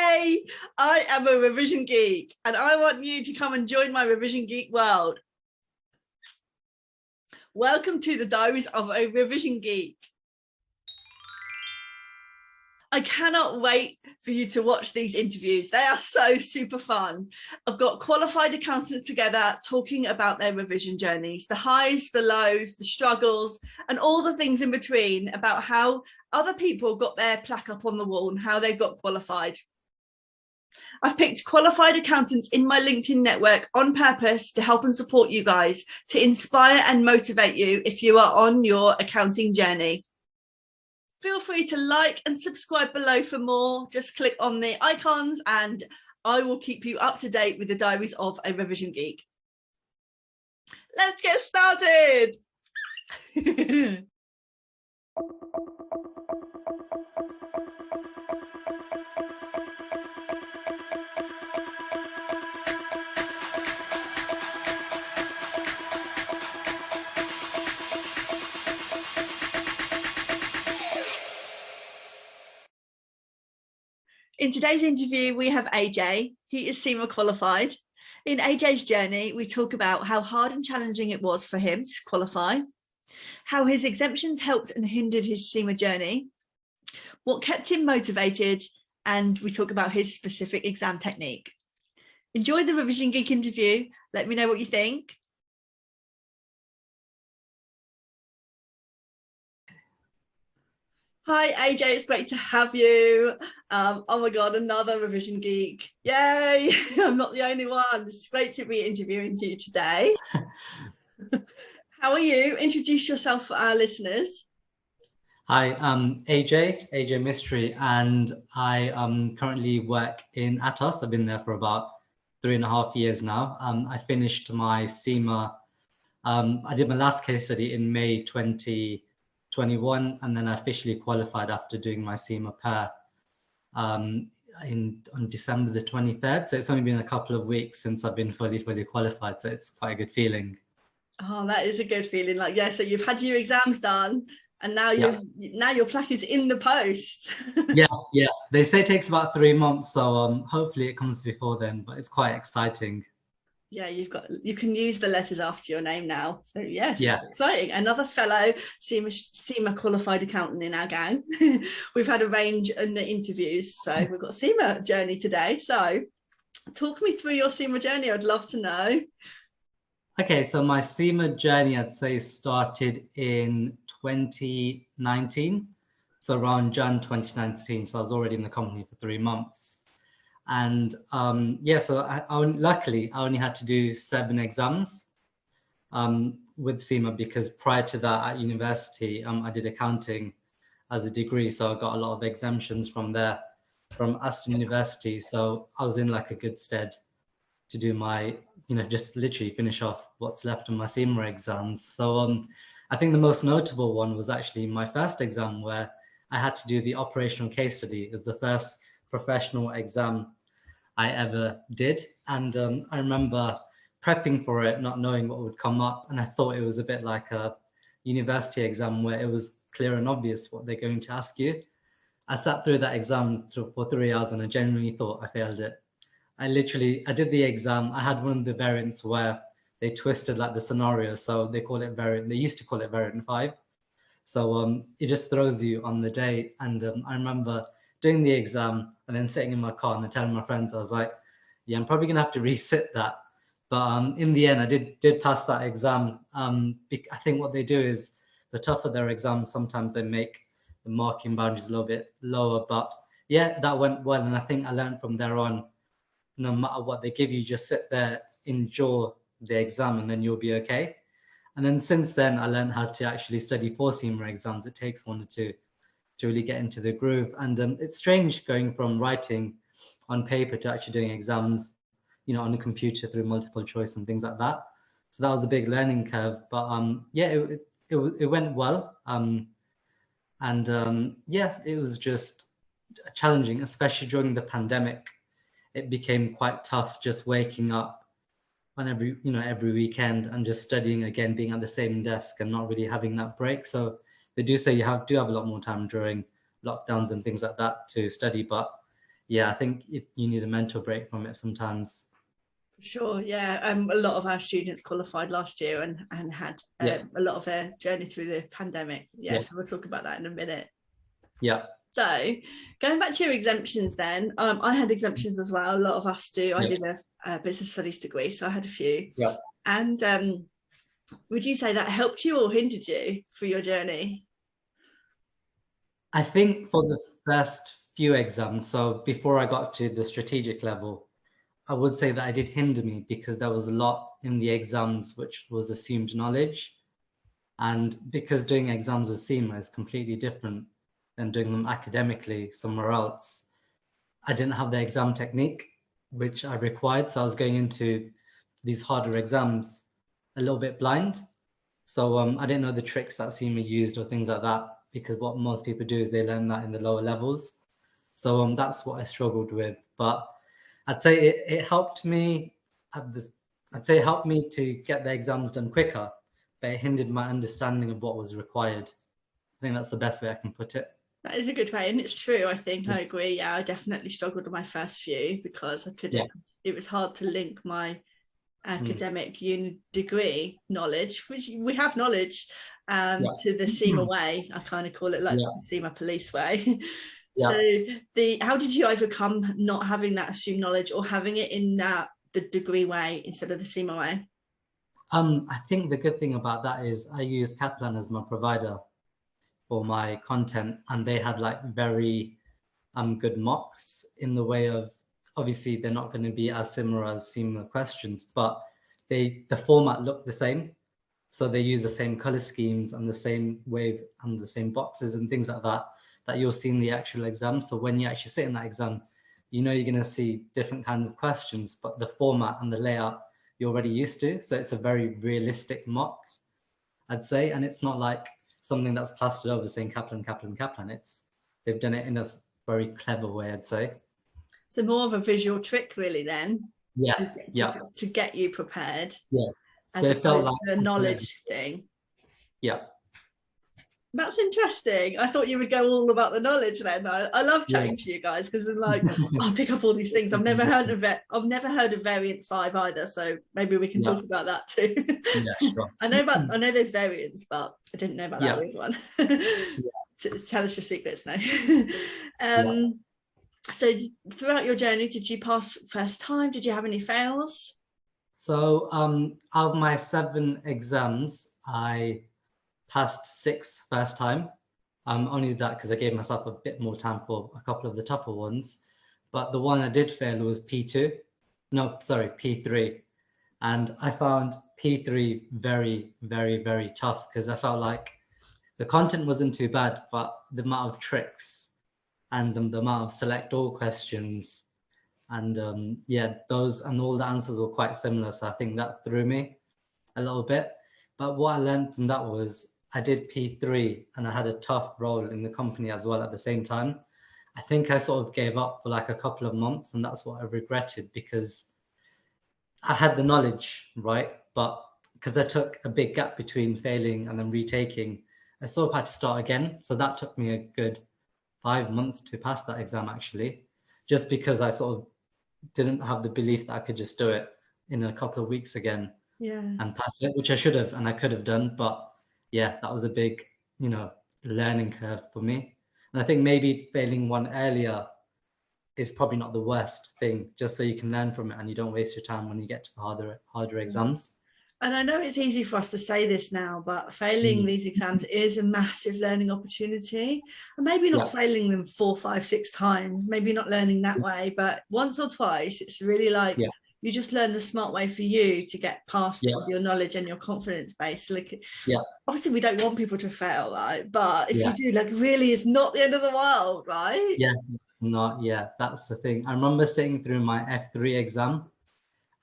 Hey, I am a Revision Geek and I want you to come and join my Revision Geek world. Welcome to the Diaries of a Revision Geek. I cannot wait for you to watch these interviews. They are so super fun. I've got qualified accountants together talking about their revision journeys, the highs, the lows, the struggles, and all the things in between about how other people got their plaque up on the wall and how they got qualified. I've picked qualified accountants in my LinkedIn network on purpose to help and support you guys, to inspire and motivate you if you are on your accounting journey. Feel free to like and subscribe below for more. Just click on the icons and I will keep you up to date with the Diaries of a Revision Geek. Let's get started. In today's interview, we have Ajay. He is CIMA qualified. In Ajay's journey, we talk about how hard and challenging it was for him to qualify, how his exemptions helped and hindered his CIMA journey, what kept him motivated, and we talk about his specific exam technique. Enjoy the Revision Geek interview. Let me know what you think. Hi, Ajay, it's great to have you. Oh my God, another Revision Geek. Yay, I'm not the only one. It's great to be interviewing you today. How are you? Introduce yourself for our listeners. Hi, I'm Ajay Mistry, and I currently work in Atos. I've been there for about 3.5 years now. I finished my CIMA. I did my last case study in May 2021, and then I officially qualified after doing my CIMA pair on December the 23rd. So it's only been a couple of weeks since I've been fully qualified. So it's quite a good feeling. Oh, that is a good feeling. Like, yeah, so you've had your exams done and now now your plaque is in the post. yeah. They say it takes about 3 months. So hopefully it comes before then, but it's quite exciting. Yeah, you can use the letters after your name now. So yes, yeah. It's exciting. Another fellow CIMA qualified accountant in our gang. We've had a range in the interviews, so we've got a CIMA journey today. So talk me through your CIMA journey. I'd love to know. Okay, so my CIMA journey, I'd say, started in 2019. So around Jan 2019. So I was already in the company for 3 months. And so luckily I only had to do 7 exams with CIMA, because prior to that at university, I did accounting as a degree. So I got a lot of exemptions from there, from Aston University. So I was in like a good stead to do my, just literally finish off what's left of my CIMA exams. So I think the most notable one was actually my first exam, where I had to do the operational case study. It was the first professional exam I ever did. And I remember prepping for it, not knowing what would come up. And I thought it was a bit like a university exam where it was clear and obvious what they're going to ask you. I sat through that exam for 3 hours and I genuinely thought I failed it. I did the exam. I had one of the variants where they twisted like the scenario. So they used to call it variant 5. So it just throws you on the day. And I remember doing the exam and then sitting in my car and then telling my friends, I was like, yeah, I'm probably gonna have to resit that. But in the end, I did pass that exam. I think what they do is, the tougher their exams, sometimes they make the marking boundaries a little bit lower. But yeah, that went well. And I think I learned from there on, no matter what they give you, just sit there, enjoy the exam, and then you'll be okay. And then since then, I learned how to actually study for CIMA exams. It takes 1 or 2 to really get into the groove. And it's strange going from writing on paper to actually doing exams, on a computer through multiple choice and things like that. So that was a big learning curve. But it went well. It was just challenging, especially during the pandemic. It became quite tough just waking up on every weekend and just studying again, being at the same desk and not really having that break. So they do say you do have a lot more time during lockdowns and things like that to study, but yeah, I think you need a mental break from it sometimes. Sure, yeah. A lot of our students qualified last year and had a lot of their journey through the pandemic. Yeah, so we'll talk about that in a minute. Yeah. So going back to your exemptions then, I had exemptions as well. A lot of us do. I did a business studies degree, so I had a few. Yeah. And would you say that helped you or hindered you for your journey? I think for the first few exams, so before I got to the strategic level, I would say that it did hinder me because there was a lot in the exams which was assumed knowledge. And because doing exams with CIMA is completely different than doing them academically somewhere else, I didn't have the exam technique which I required. So I was going into these harder exams a little bit blind. So I didn't know the tricks that CIMA used or things like that, because what most people do is they learn that in the lower levels. So that's what I struggled with. But I'd say it helped me I'd say it helped me to get the exams done quicker, but it hindered my understanding of what was required. I think that's the best way I can put it. That is a good way, and it's true. I think I agree. Yeah, I definitely struggled with my first few because I couldn't. It was hard to link my academic uni degree knowledge, which we have knowledge, to the CIMA way. I kind of call it like the CIMA police way. So how did you overcome not having that assumed knowledge or having it in the degree way instead of the CIMA way? I think the good thing about that is I used Kaplan as my provider for my content, and they had like very good mocks in the way of, obviously they're not going to be as similar as CIMA questions, but the format looked the same. So they use the same color schemes and the same wave and the same boxes and things like that you'll see in the actual exam. So when you actually sit in that exam, you know you're going to see different kinds of questions, but the format and the layout you're already used to. So it's a very realistic mock, I'd say. And it's not like something that's plastered over saying Kaplan, Kaplan, Kaplan. They've done it in a very clever way, I'd say. So more of a visual trick really then. Yeah. To get you prepared. Yeah. As so opposed to a knowledge thing. Yeah. That's interesting. I thought you would go all about the knowledge then. I love chatting to you guys because I'm like, I pick up all these things. I've never heard of it. I've never heard of variant 5 either. So maybe we can talk about that too. Sure. I know there's variants, but I didn't know about that weird one. Tell us your secrets now. So throughout your journey, did you pass first time? Did you have any fails? So out of my 7 exams, I passed 6 first time. Only that because I gave myself a bit more time for a couple of the tougher ones. But the one I did fail was P2. No, sorry, P3. And I found P3 very, very, very tough because I felt like the content wasn't too bad, but the amount of tricks and the amount of select all questions and those and all the answers were quite similar. So I think that threw me a little bit. But what I learned from that was I did P3 and I had a tough role in the company as well at the same time. I think I sort of gave up for like a couple of months, and that's what I regretted because I had the knowledge, right? But because I took a big gap between failing and then retaking, I sort of had to start again. So that took me a good 5 months to pass that exam actually, just because I sort of didn't have the belief that I could just do it in a couple of weeks again and pass it, which I should have and I could have done. But yeah, that was a big, learning curve for me. And I think maybe failing one earlier is probably not the worst thing, just so you can learn from it and you don't waste your time when you get to the harder exams. And I know it's easy for us to say this now, but failing these exams is a massive learning opportunity. And maybe not failing them 4, 5, 6 times, maybe not learning that way, but once or twice, it's really like you just learn the smart way for you to get past your knowledge and your confidence base. Like, obviously we don't want people to fail, right? But if you do, like, really, it's not the end of the world, right? Yeah, it's not. Yeah, that's the thing. I remember sitting through my F3 exam,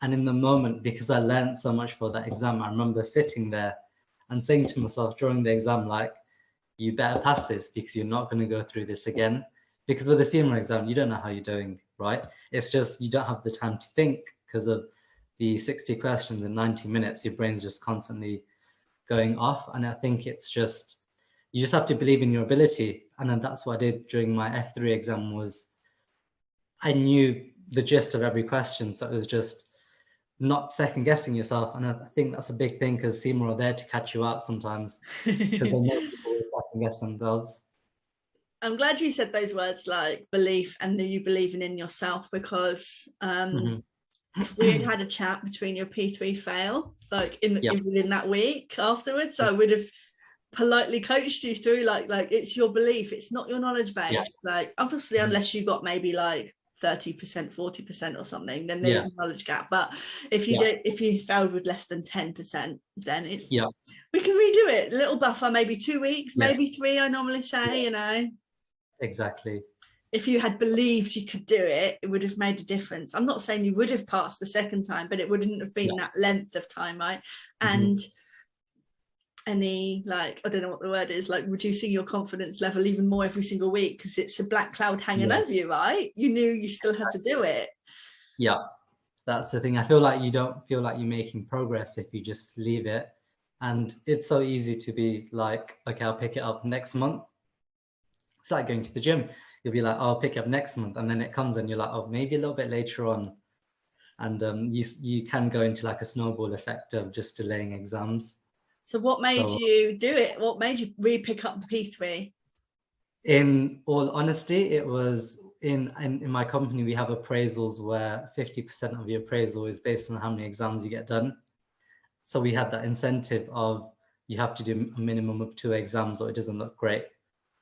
and in the moment, because I learned so much for that exam, I remember sitting there and saying to myself during the exam, like, you better pass this because you're not going to go through this again. Because with the CIMA exam, you don't know how you're doing, right? It's just you don't have the time to think because of the 60 questions in 90 minutes. Your brain's just constantly going off. And I think it's just, you just have to believe in your ability. And then that's what I did during my F3 exam was I knew the gist of every question. So it was just not second guessing yourself. And I think that's a big thing, because CIMA are there to catch you out sometimes, because they know people will second guess themselves. I'm glad you said those words, like belief and you believing in yourself, because if we had had a chat between your P3 fail, like within that week afterwards, I would have politely coached you through like it's your belief, it's not your knowledge base. Like obviously, unless you got maybe like 30%, 40% or something, then there's a knowledge gap. But if you if you failed with less than 10%, then it's we can redo it. A little buffer, maybe 2 weeks, maybe 3, I normally say, you know. Exactly. If you had believed you could do it, it would have made a difference. I'm not saying you would have passed the second time, but it wouldn't have been that length of time, right? And any, like, I don't know what the word is, like reducing your confidence level even more every single week, because it's a black cloud hanging over you, right? You knew you still had to do it. Yeah, that's the thing. I feel like you don't feel like you're making progress if you just leave it. And it's so easy to be like, okay, I'll pick it up next month. It's like going to the gym. You'll be like, oh, I'll pick it up next month. And then it comes and you're like, oh, maybe a little bit later on. And you can go into like a snowball effect of just delaying exams. So what made you do it? What made you re-pick up the P3? In all honesty, it was in my company, we have appraisals where 50% of your appraisal is based on how many exams you get done. So we had that incentive of you have to do a minimum of 2 exams or it doesn't look great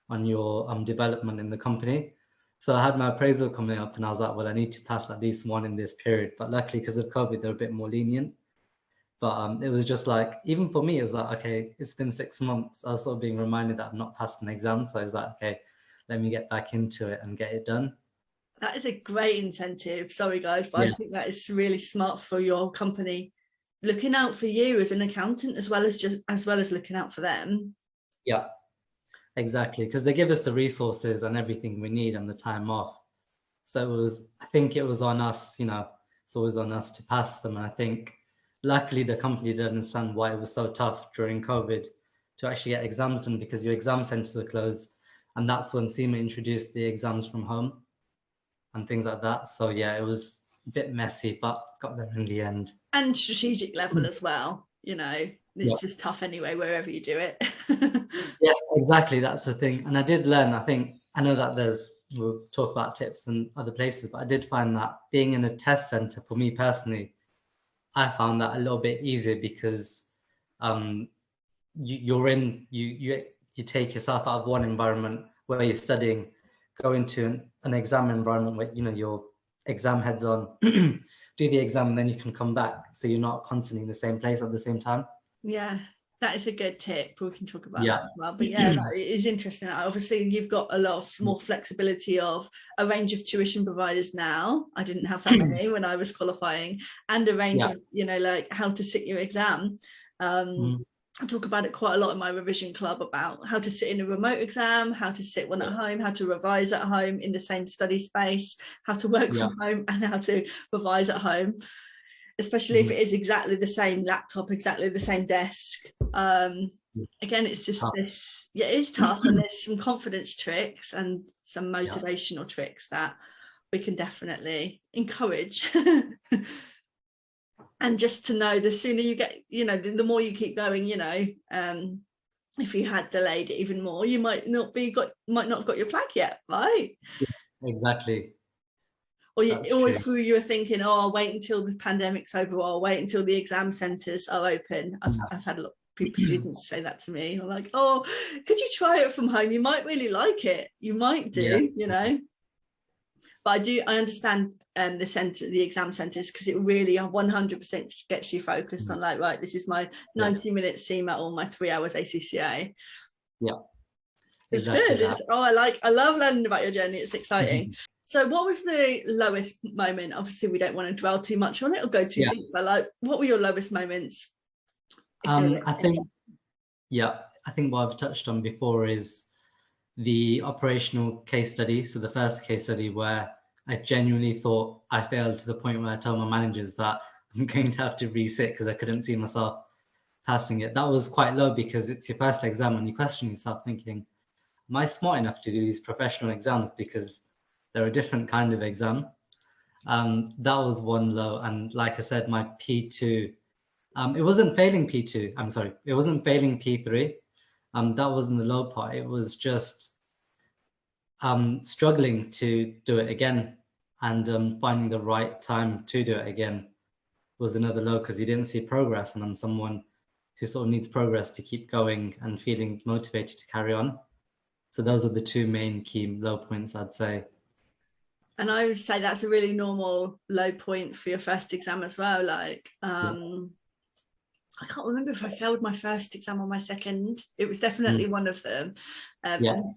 on your development in the company. So I had my appraisal coming up and I was like, well, I need to pass at least 1 in this period. But luckily, because of COVID, they're a bit more lenient. But it was just like, even for me, it was like, okay, it's been 6 months. I was sort of being reminded that I've not passed an exam. So I was like, okay, let me get back into it and get it done. That is a great incentive. Sorry, guys, but I think that is really smart for your company, looking out for you as an accountant, as well as looking out for them. Yeah, exactly. Because they give us the resources and everything we need and the time off. So I think it was on us, you know, it's always on us to pass them. And I think luckily the company didn't understand why it was so tough during COVID to actually get exams done, because your exam centers are closed. And that's when CIMA introduced the exams from home and things like that. So yeah, it was a bit messy, but got there in the end. And strategic level as well, you know, it's just tough anyway, wherever you do it. Yeah, exactly. That's the thing. And I did learn, I know that we'll talk about tips and other places, but I did find that being in a test center, for me personally, I found that a little bit easier, because you take yourself out of one environment where you're studying, go into an exam environment where, you know, your exam heads on, do the exam, and then you can come back. So you're not constantly in the same place at the same time. Yeah, that is a good tip. We can talk about that as well. But yeah, that is interesting. Obviously, you've got a lot more flexibility of a range of tuition providers now. I didn't have that many when I was qualifying, and a range of, you know, like how to sit your exam. I talk about it quite a lot in my revision club, about how to sit in a remote exam, how to sit one at home, how to revise at home in the same study space, how to work from home, and how to revise at home, especially if it is exactly the same laptop, exactly the same desk. Again, it's just this, it is tough, and there's some confidence tricks and some motivational tricks that we can definitely encourage. And just to know, the sooner you get, you know, the more you keep going, you know, if you had delayed it even more, you might not have got your plaque yet, right? Yeah, exactly. Or if you were thinking, oh, I'll wait until the pandemic's over, or I'll wait until the exam centres are open. I've had a lot of people, students say that to me. I'm like, oh, could you try it from home? You might really like it. You might do, you know. But I understand the exam centres, because it really 100% gets you focused on, like, right, this is my 90-minute CIMA or my 3 hours ACCA. Yeah, it's exactly good. I love learning about your journey. It's exciting. So what was the lowest moment? Obviously, we don't want to dwell too much on it or go too deep, but like, what were your lowest moments? I think what I've touched on before is the operational case study. So the first case study where I genuinely thought I failed, to the point where I told my managers that I'm going to have to resit because I couldn't see myself passing it. That was quite low, because it's your first exam and you question yourself thinking, am I smart enough to do these professional exams? Because They're a different kind of exam. That was one low. And like I said, my P2, it wasn't failing P2. I'm sorry, it wasn't failing P3. That wasn't the low part. It was just struggling to do it again, and finding the right time to do it again was another low, because you didn't see progress, and I'm someone who sort of needs progress to keep going and feeling motivated to carry on. So those are the two main key low points, I'd say. And I would say that's a really normal low point for your first exam as well. Like, I can't remember if I failed my first exam or my second. It was definitely one of them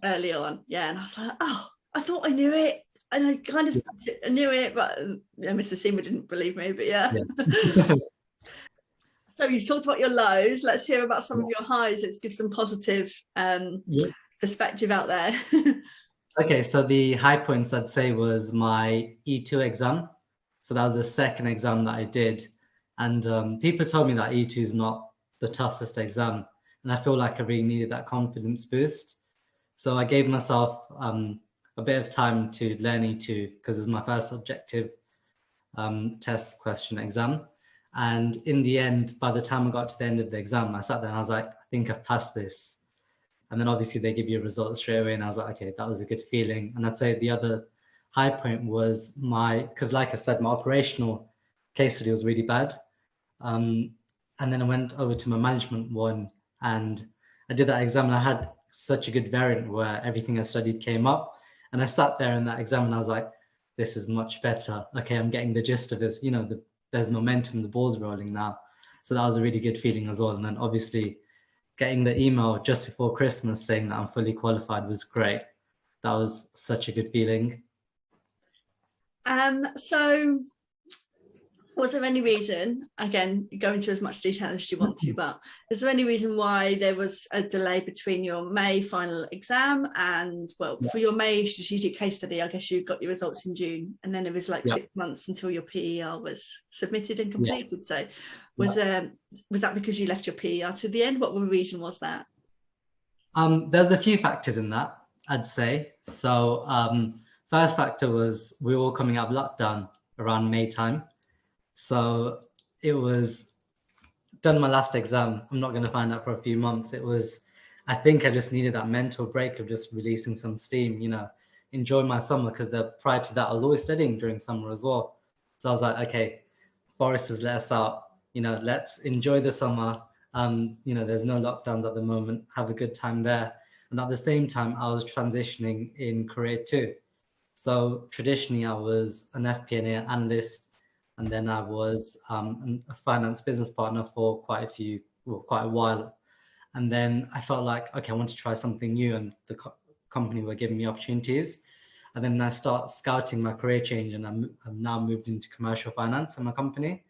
early on. Yeah, and I was like, oh, I thought I knew it. And I kind of knew it, but Mr. CIMA didn't believe me, but yeah. So you talked about your lows. Let's hear about some of your highs. Let's give some positive perspective out there. Okay, so the high points I'd say was my E2 exam. So that was the second exam that I did. And people told me that E2 is not the toughest exam. And I feel like I really needed that confidence boost. So I gave myself a bit of time to learn E2, because it was my first objective test question exam. And in the end, by the time I got to the end of the exam, I sat there and I was like, I think I've passed this. And then obviously they give you results straight away. And I was like, okay, that was a good feeling. And I'd say the other high point was because like I said, my operational case study was really bad. And then I went over to my management one, and I did that exam, and I had such a good variant where everything I studied came up. And I sat there in that exam and I was like, this is much better. Okay, I'm getting the gist of this. There's momentum, the ball's rolling now. So that was a really good feeling as well. And then obviously getting the email just before Christmas saying that I'm fully qualified was great. That was such a good feeling. So was there any reason, again, go into as much detail as you want to, but is there any reason why there was a delay between your May final exam and, for your May strategic case study, I guess you got your results in June, and then it was like 6 months until your PER was submitted and completed. So was that because you left your PER to the end? What reason was that? There's a few factors in that, I'd say. So first factor was we were all coming out of lockdown around May time. So it was done my last exam. I'm not going to find out for a few months. I think I just needed that mental break of just releasing some steam, enjoy my summer, because prior to that, I was always studying during summer as well. So I was like, okay, Forest has let us out, let's enjoy the summer. There's no lockdowns at the moment. Have a good time there. And at the same time, I was transitioning in career too. So traditionally, I was an FP&A analyst, and then I was a finance business partner for quite a while. And then I felt like, okay, I want to try something new, and the company were giving me opportunities. And then I start scouting my career change, and I've now moved into commercial finance in my company.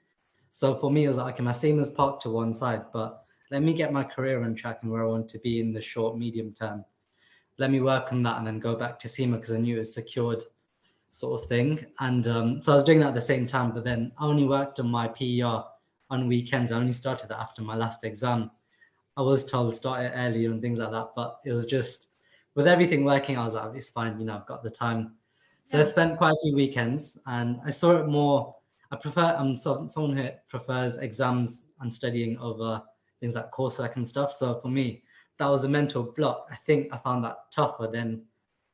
So for me, it was like, okay, my CIMA's parked to one side, but let me get my career on track and where I want to be in the short, medium term. Let me work on that and then go back to CIMA, because I knew it was secured sort of thing. And so I was doing that at the same time, but then I only worked on my PER on weekends. I only started that after my last exam. I was told start it earlier and things like that, but it was just, with everything working, I was like, it's fine, I've got the time. So I spent quite a few weekends, and I saw it more, I'm someone who prefers exams and studying over things like coursework and stuff. So for me, that was a mental block. I think I found that tougher than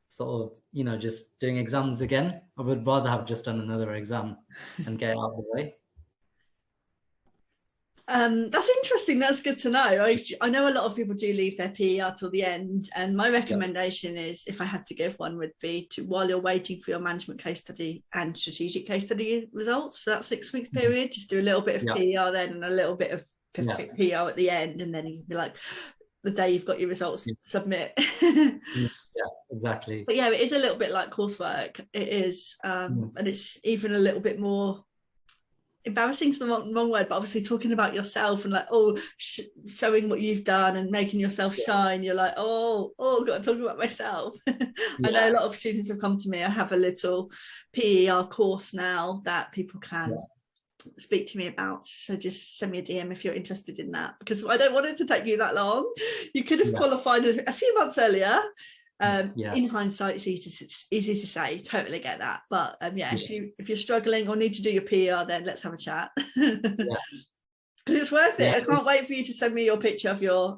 sort of, just doing exams again. I would rather have just done another exam and get it out of the way. That's interesting. That's good to know. I know a lot of people do leave their PER till the end, and my recommendation is, if I had to give one, would be to, while you're waiting for your management case study and strategic case study results for that 6 weeks period, just do a little bit of PER then and a little bit of PER at the end, and then you'd be like, the day you've got your results, submit. Yeah, exactly. But it is a little bit like coursework. It is, and it's even a little bit more embarrassing is the wrong word, but obviously talking about yourself and like, showing what you've done and making yourself shine. You're like, I've got to talk about myself. I know a lot of students have come to me. I have a little PER course now that people can speak to me about, so just send me a DM if you're interested in that, because I don't want it to take you that long. You could have qualified a few months earlier, In hindsight, it's easy to say, totally get that, but if you're struggling or need to do your PR, then let's have a chat. Because it's worth it. I can't wait for you to send me your picture of your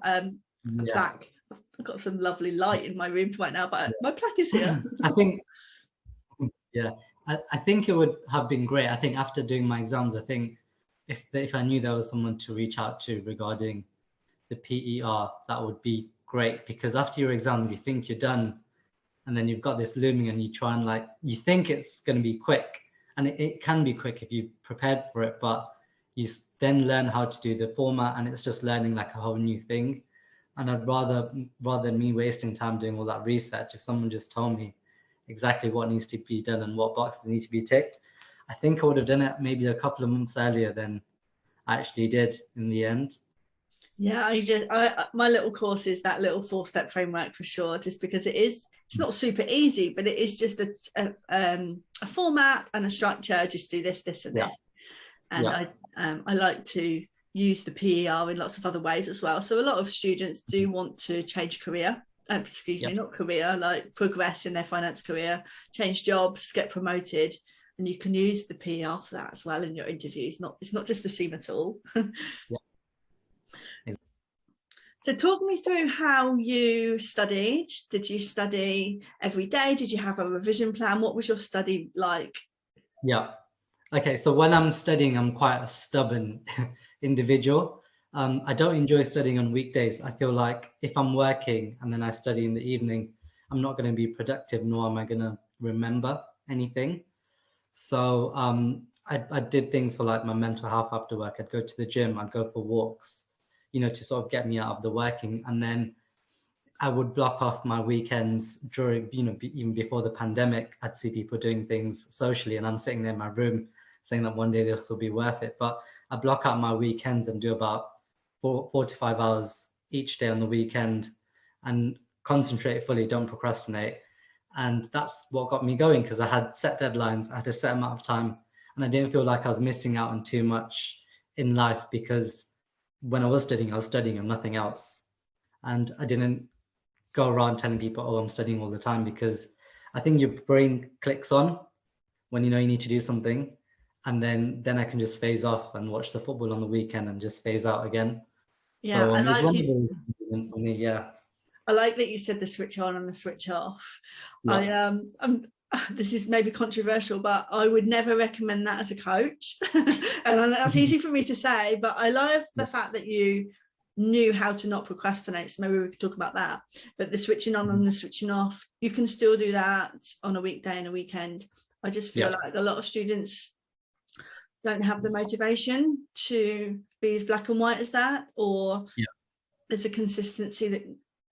plaque. I've got some lovely light in my room right now, but my plaque is here. I think I think it would have been great. I think after doing my exams, I think if I knew there was someone to reach out to regarding the PER, that would be great, because after your exams you think you're done, and then you've got this looming, and you try and you think it's going to be quick, and it can be quick if you prepared for it, but you then learn how to do the format, and it's just learning like a whole new thing. And I'd rather than me wasting time doing all that research, if someone just told me exactly what needs to be done and what boxes need to be ticked, I think I would have done it maybe a couple of months earlier than I actually did in the end. Yeah, my little course is that little 4-step framework for sure, just because it's not super easy, but it is just a format and a structure. Just do this, this, and this. And I like to use the PER in lots of other ways as well. So a lot of students do want to change career, not career, like progress in their finance career, change jobs, get promoted. And you can use the PER for that as well in your interviews. It's not just the CIMA tool. So talk me through how you studied. Did you study every day? Did you have a revision plan? What was your study like? Yeah. Okay, so when I'm studying, I'm quite a stubborn individual. I don't enjoy studying on weekdays. I feel like if I'm working and then I study in the evening, I'm not going to be productive, nor am I going to remember anything. So I did things for like my mental health after work. I'd go to the gym, I'd go for walks, to sort of get me out of the working. And then I would block off my weekends during, even before the pandemic. I'd see people doing things socially, and I'm sitting there in my room saying that one day they'll still be worth it. But I block out my weekends and do about 4 to 5 hours each day on the weekend and concentrate fully, don't procrastinate. And that's what got me going, because I had set deadlines, I had a set amount of time, and I didn't feel like I was missing out on too much in life, because when I was studying and nothing else. And I didn't go around telling people, oh, I'm studying all the time, because I think your brain clicks on when you know you need to do something. And then I can just phase off and watch the football on the weekend and just phase out again. Yeah, so I like for me, yeah. I like that you said the switch on and the switch off. Yeah. This is maybe controversial, but I would never recommend that as a coach. And that's easy for me to say, but I love the fact that you knew how to not procrastinate. So maybe we could talk about that. But the switching on and the switching off, you can still do that on a weekday and a weekend. I just feel like a lot of students don't have the motivation to be as black and white as that, or there's a consistency that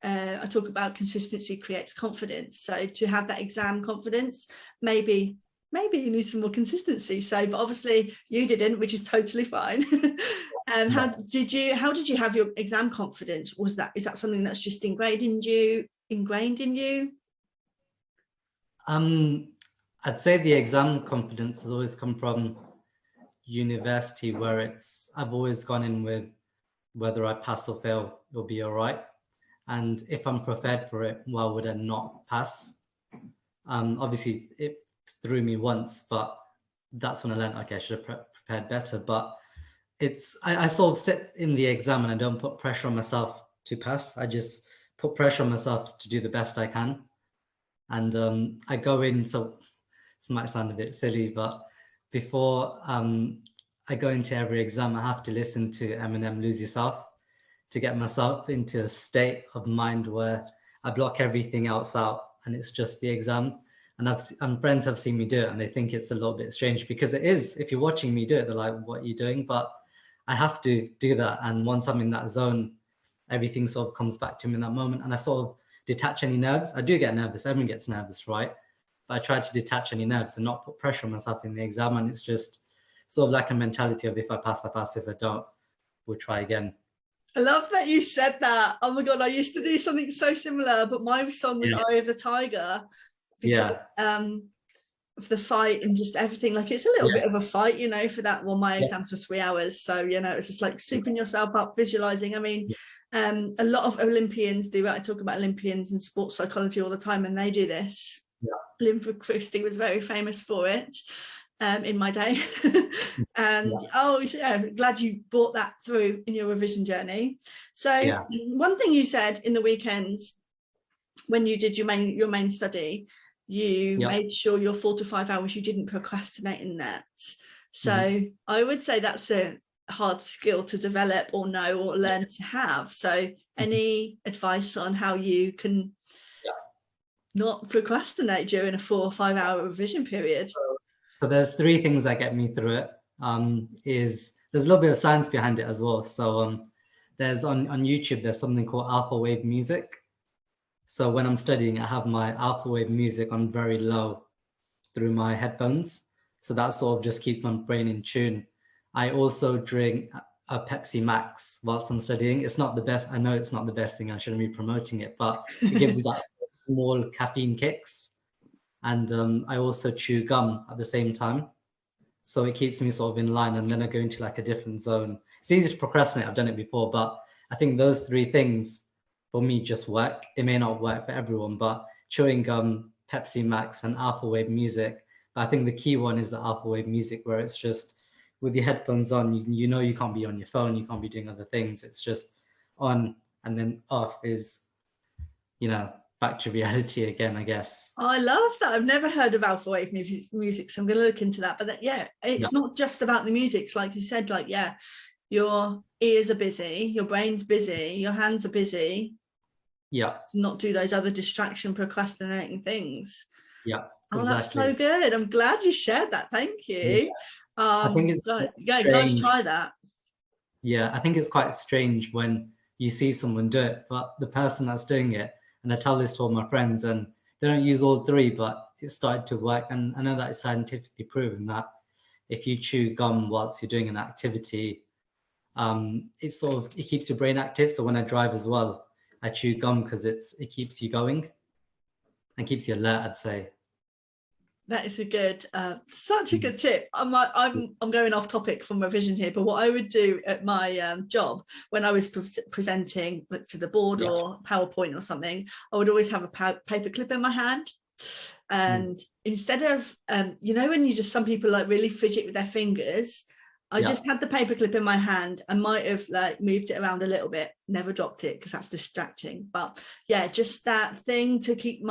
I talk about. Consistency creates confidence. So to have that exam confidence, maybe you need some more consistency. So, but obviously you didn't, which is totally fine. How did you have your exam confidence? Is that something that's just ingrained in you? I'd say the exam confidence has always come from university, where I've always gone in with whether I pass or fail, it'll be all right. And if I'm prepared for it, why would I not pass? Obviously, it threw me once, but that's when I learned, okay, I should have prepared better. But I sort of sit in the exam and I don't put pressure on myself to pass. I just put pressure on myself to do the best I can. And I go in, so this might sound a bit silly, but before I go into every exam, I have to listen to Eminem, Lose Yourself, to get myself into a state of mind where I block everything else out and it's just the exam. And friends have seen me do it and they think it's a little bit strange, because it is. If you're watching me do it, they're like, what are you doing? But I have to do that. And once I'm in that zone, everything sort of comes back to me in that moment. And I sort of detach any nerves. I do get nervous. Everyone gets nervous, right? But I try to detach any nerves and not put pressure on myself in the exam. And it's just sort of like a mentality of, if I pass, I pass. If I don't, we'll try again. I love that you said that. Oh my God, I used to do something so similar, but my song was Eye of the Tiger. Because, of the fight and just everything. Like, it's a little bit of a fight, for that. Well, my exams were 3 hours. So, it's just like souping yourself up, visualizing. I mean, A lot of Olympians do. I talk about Olympians and sports psychology all the time, and they do this. Yeah. Helen Pretty was very famous for it in my day. And I'm glad you brought that through in your revision journey. So one thing you said in the weekends when you did your main study, you made sure your 4 to 5 hours, you didn't procrastinate in that. So I would say that's a hard skill to develop or know or learn to have. So any advice on how you can not procrastinate during a 4 or 5 hour revision period? So there's 3 things that get me through it. There's a little bit of science behind it as well. So there's on YouTube, there's something called alpha wave music. So when I'm studying, I have my alpha wave music on very low through my headphones. So that sort of just keeps my brain in tune. I also drink a Pepsi Max whilst I'm studying. It's not the best. I know it's not the best thing. I shouldn't be promoting it, but it gives you that small caffeine kicks. And I also chew gum at the same time. So it keeps me sort of in line, and then I go into like a different zone. It's easy to procrastinate. I've done it before, but I think those 3 things for me just work. It may not work for everyone, but chewing gum, Pepsi Max, and alpha wave music. But I think the key one is the alpha wave music, where it's just with your headphones on, you know you can't be on your phone, you can't be doing other things. It's just on, and then off is, back to reality again, I guess. Oh, I love that. I've never heard of alpha wave music, so I'm going to look into that. But it's not just about the music. It's like you said, your ears are busy, your brain's busy, your hands are busy. To not do those other distraction, procrastinating things. Oh, that's so good. I'm glad you shared that. Thank you. I think it's guys, try that. I think it's quite strange when you see someone do it, but the person that's doing it, and I tell this to all my friends, and they don't use all 3, but it started to work. And I know that it's scientifically proven that if you chew gum whilst you're doing an activity, it keeps your brain active. So when I drive as well, I chew gum because it keeps you going and keeps you alert, I'd say. That is such a good tip. I'm going off topic from revision here, but what I would do at my job when I was presenting to the board or PowerPoint or something, I would always have a paper clip in my hand. And instead of, when some people really fidget with their fingers, I just had the paperclip in my hand. I might have moved it around a little bit, never dropped it because that's distracting. But just that thing to keep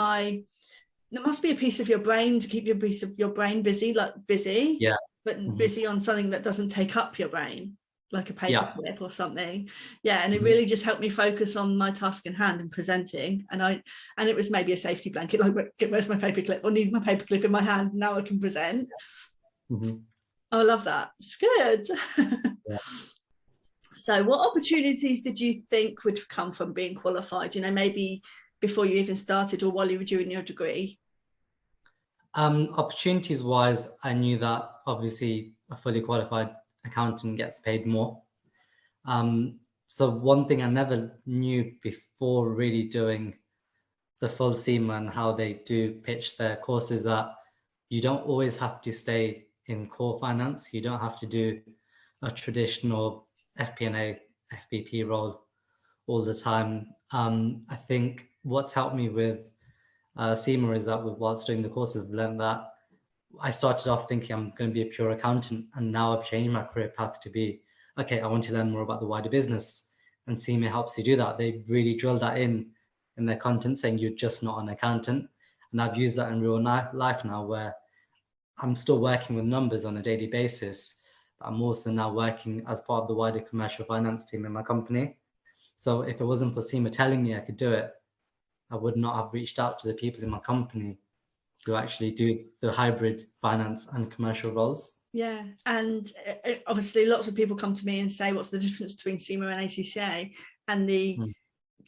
there must be a piece of your brain to keep your piece of your brain busy, but busy on something that doesn't take up your brain, like a paperclip or something. And it really just helped me focus on my task in hand and presenting. And it was maybe a safety blanket, like, where's my paperclip? I need my paperclip in my hand. Now I can present. I love that. It's good. So what opportunities did you think would come from being qualified, maybe before you even started or while you were doing your degree? Opportunities wise, I knew that obviously a fully qualified accountant gets paid more. So one thing I never knew before really doing the full CIMA and how they do pitch their courses, that you don't always have to stay in core finance. You don't have to do a traditional FP&A, FBP role all the time. I think what's helped me with CIMA is that whilst doing the courses, I've learned that I started off thinking I'm going to be a pure accountant, and now I've changed my career path to be, okay, I want to learn more about the wider business, and CIMA helps you do that. They really drill that in their content, saying you're just not an accountant. And I've used that in real life now, where I'm still working with numbers on a daily basis, but I'm also now working as part of the wider commercial finance team in my company. So if it wasn't for CIMA telling me I could do it, I would not have reached out to the people in my company who actually do the hybrid finance and commercial roles. Yeah, and obviously lots of people come to me and say, what's the difference between CIMA and ACCA? And the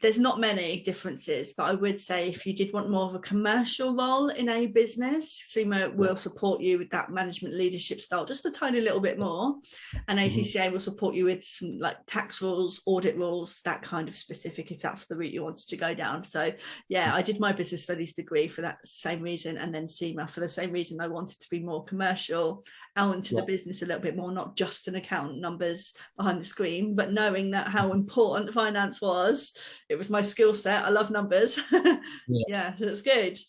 there's not many differences, but I would say if you did want more of a commercial role in a business, CIMA will support you with that management leadership style just a tiny little bit more, and ACCA will support you with some like tax rules, audit rules, that kind of specific, if that's the route you wanted to go down. So yeah, I did my business studies degree for that same reason, and then CIMA for the same reason. I wanted to be more commercial, out into the business a little bit more, not just an accountant, numbers behind the screen, but knowing that how important finance was. It was my skill set. I love numbers. Yeah, so that's good.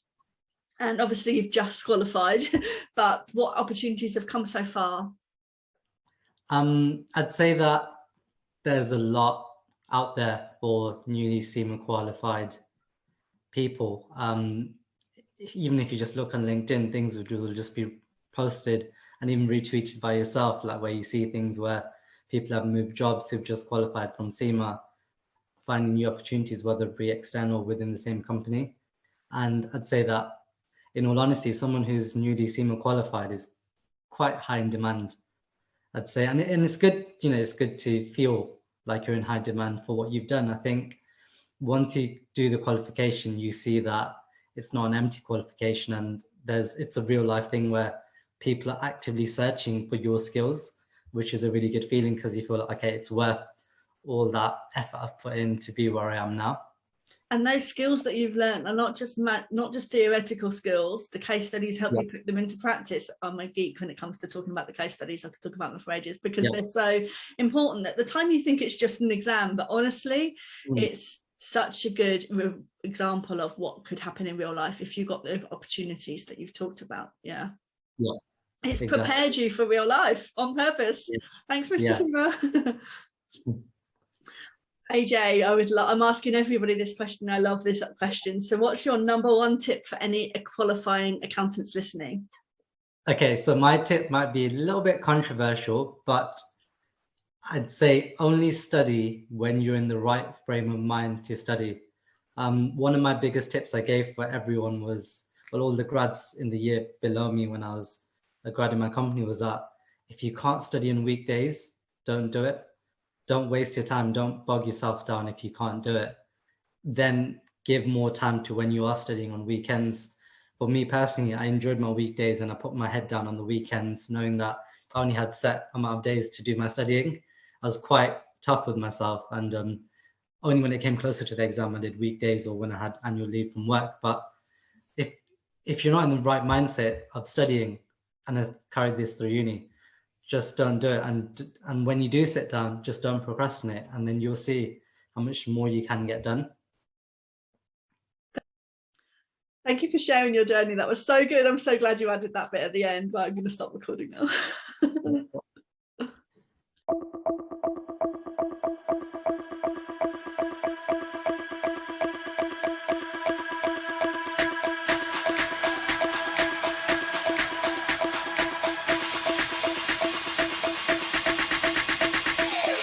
And obviously you've just qualified, but what opportunities have come so far? I'd say that there's a lot out there for newly CIMA qualified people. Even if you just look on LinkedIn, things will just be posted and even retweeted by yourself, like where you see things where people have moved jobs who've just qualified from CIMA, finding new opportunities, whether it be external or within the same company. And I'd say that, in all honesty, someone who's newly CIMA qualified is quite high in demand, I'd say. And it's good, you know, it's good to feel like you're in high demand for what you've done. I think once you do the qualification, you see that it's not an empty qualification, and it's a real life thing where people are actively searching for your skills, which is a really good feeling, because you feel like, okay, it's worth all that effort I've put in to be where I am now. And those skills that you've learned are not just theoretical skills. The case studies help you put them into practice. I'm a geek when it comes to talking about the case studies. I could talk about them for ages because they're so important. At the time you think it's just an exam, but honestly, it's such a good example of what could happen in real life if you got the opportunities that you've talked about. It's prepared you for real life on purpose. Thanks, Mr. CIMA. Ajay, I'm asking everybody this question. I love this question. So what's your number one tip for any qualifying accountants listening? Okay, so my tip might be a little bit controversial, but I'd say only study when you're in the right frame of mind to study. One of my biggest tips I gave for everyone was, well, all the grads in the year below me when I was a grad in my company, was that if you can't study on weekdays, don't do it. Don't waste your time. Don't bog yourself down if you can't do it. Then give more time to when you are studying on weekends. For me personally, I enjoyed my weekdays and I put my head down on the weekends, knowing that I only had set amount of days to do my studying. I was quite tough with myself, and only when it came closer to the exam I did weekdays or when I had annual leave from work. But if you're not in the right mindset of studying, and I've carried this through uni, just don't do it. And when you do sit down, just don't procrastinate, and then you'll see how much more you can get done. Thank you for sharing your journey. That was so good. I'm so glad you added that bit at the end, but I'm going to stop recording now.